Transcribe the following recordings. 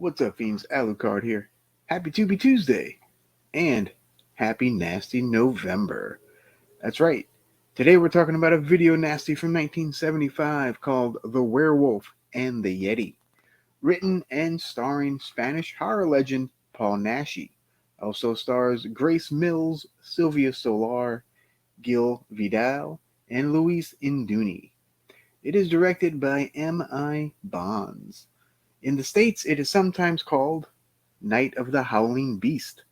What's up, fiends? Alucard here. Happy Tubi Tuesday and happy nasty November. That's right. Today we're talking about a video nasty from 1975 called The Werewolf and the Yeti, written and starring Spanish horror legend Paul Naschy. Also stars Grace Mills, Sylvia Solar, Gil Vidal, and Luis Induni. It is directed by M.I. Bonds. In the States, it is sometimes called Night of the Howling Beast,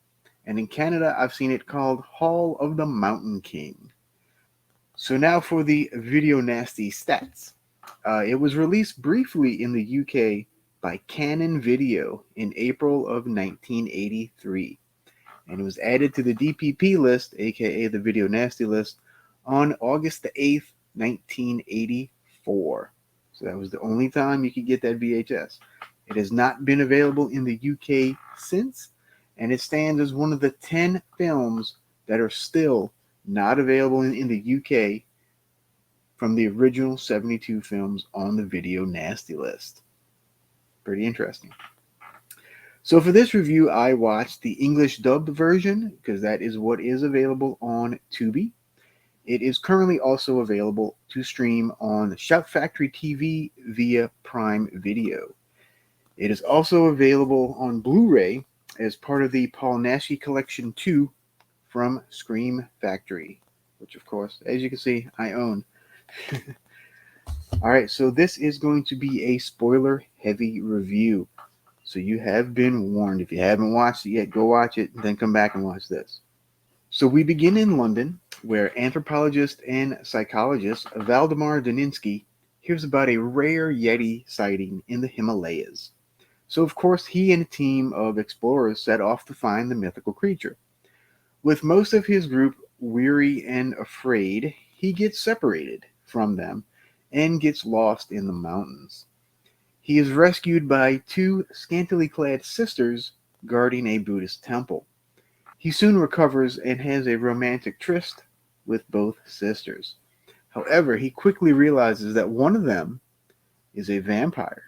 and in Canada, I've seen it called Hall of the Mountain King. So now for the video nasty stats. It was released briefly in the UK by Canon Video in April of 1983, and it was added to the DPP list, aka the Video Nasty list, on August the 8th, 1984. So that was the only time you could get that VHS. It has not been available in the UK since, and it stands as one of the 10 films that are still not available in the UK from the original 72 films on the Video Nasty list. Pretty interesting. So for this review, I watched the English dubbed version because that is what is available on Tubi. It is currently also available to stream on Shout Factory TV via Prime Video. It is also available on Blu-ray as part of the Paul Naschy Collection 2 from Scream Factory, which of course, as you can see, I own. Alright, so this is going to be a spoiler-heavy review. So you have been warned. If you haven't watched it yet, go watch it, then come back and watch this. So we begin in London, where anthropologist and psychologist Waldemar Daninsky hears about a rare Yeti sighting in the Himalayas. So of course he and a team of explorers set off to find the mythical creature. With most of his group weary and afraid, he gets separated from them and gets lost in the mountains. He is rescued by two scantily clad sisters guarding a Buddhist temple. He soon recovers and has a romantic tryst with both sisters. However, he quickly realizes that one of them is a vampire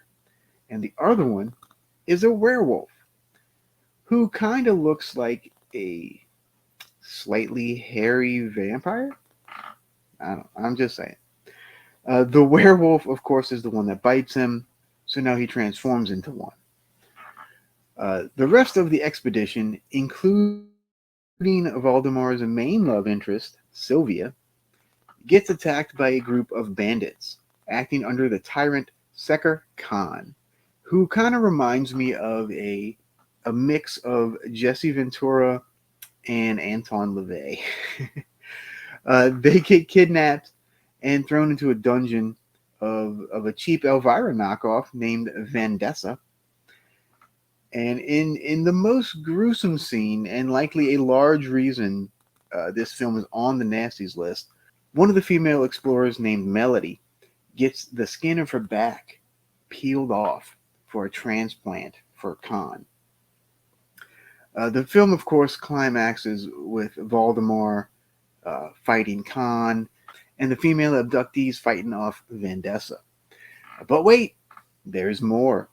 and the other one is a werewolf who kind of looks like a slightly hairy vampire. I'm just saying. The werewolf, of course, is the one that bites him, so now he transforms into one. The rest of the expedition, including Waldemar's main love interest, Sylvia, gets attacked by a group of bandits acting under the tyrant Sekar Khan, who kind of reminds me of a mix of Jesse Ventura and Anton LaVey. They get kidnapped and thrown into a dungeon of a cheap Elvira knockoff named Vandessa. And in the most gruesome scene, and likely a large reason this film is on the Nasties list, one of the female explorers named Melody gets the skin of her back peeled off for a transplant for Khan. The film, of course, climaxes with Waldemar fighting Khan and the female abductees fighting off Vandessa. But wait, there's more.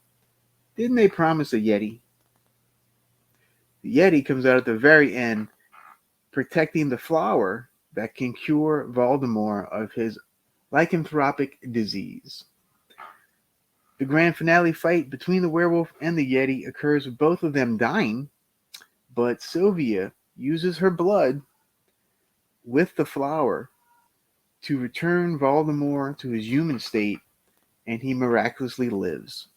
Didn't they promise a Yeti? The Yeti comes out at the very end, protecting the flower that can cure Waldemar of his lycanthropic disease. The grand finale fight between the werewolf and the Yeti occurs with both of them dying, but Sylvia uses her blood with the flower to return Waldemar to his human state, and he miraculously lives.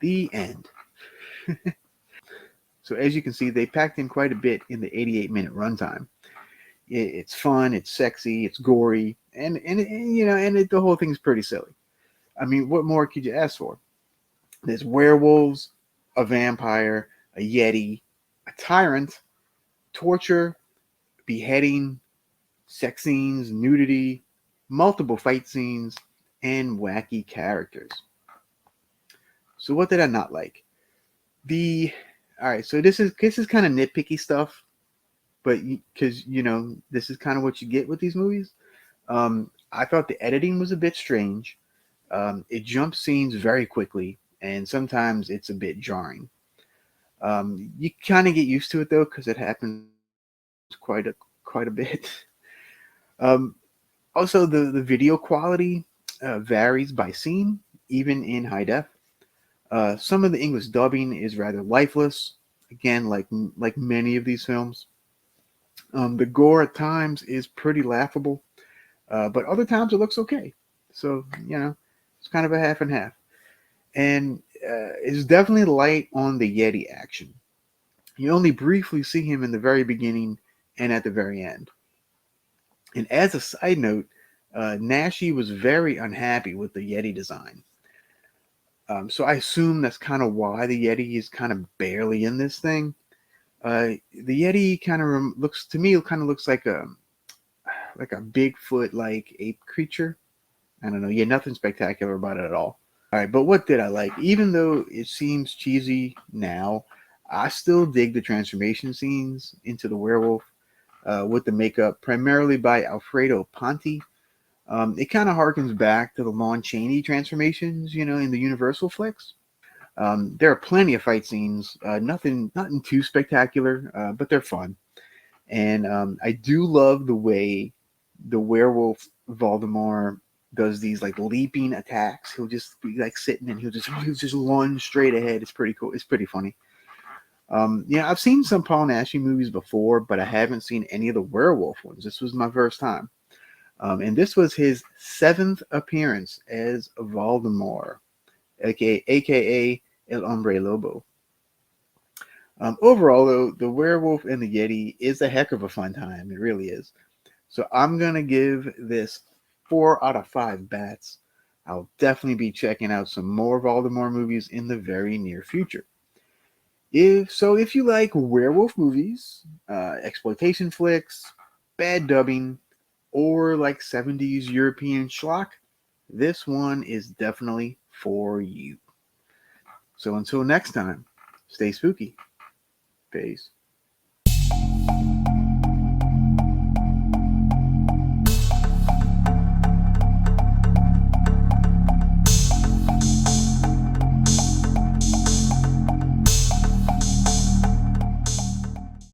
The end. So as you can see, they packed in quite a bit in the 88-minute runtime. It's fun, it's sexy, it's gory, and the whole thing's pretty silly. I mean, what more could you ask for? There's werewolves, a vampire, a Yeti, a tyrant, torture, beheading, sex scenes, nudity, multiple fight scenes, and wacky characters. So what did I not like? All right, so this is kind of nitpicky stuff, but because this is kind of what you get with these movies. I thought the editing was a bit strange. It jumps scenes very quickly, and sometimes it's a bit jarring. You kind of get used to it though, because it happens quite a bit. Um, Also, the video quality varies by scene, even in high def. Some of the English dubbing is rather lifeless. Again, like many of these films. The gore at times is pretty laughable, but other times it looks okay. So it's kind of a half and half. And it's definitely light on the Yeti action. You only briefly see him in the very beginning and at the very end. And as a side note, Naschy was very unhappy with the Yeti design. So I assume that's kind of why the Yeti is kind of barely in this thing. The Yeti kind of looks to me, it kind of looks like a Bigfoot like ape creature. I don't know. Yeah, nothing spectacular about it at all. All right, but what did I like? Even though it seems cheesy now, I still dig the transformation scenes into the werewolf with the makeup, primarily by Alfredo Ponti. It kind of harkens back to the Lon Chaney transformations, in the Universal flicks. There are plenty of fight scenes, nothing too spectacular, but they're fun. And I do love the way the werewolf Waldemar does these like leaping attacks. He'll just be like sitting and he'll just lunge straight ahead. It's pretty cool. It's pretty funny. Yeah, I've seen some Paul Naschy movies before, but I haven't seen any of the werewolf ones. This was my first time. And this was his 7th appearance as Waldemar, aka El Hombre Lobo. Overall, though, the werewolf and the Yeti is a heck of a fun time. It really is. So I'm gonna give this 4 out of 5 bats. I'll definitely be checking out some more Voldemort movies in the very near future. If you like werewolf movies, exploitation flicks, bad dubbing, or like 70s European schlock, this one is definitely for you. So until next time, stay spooky. Peace.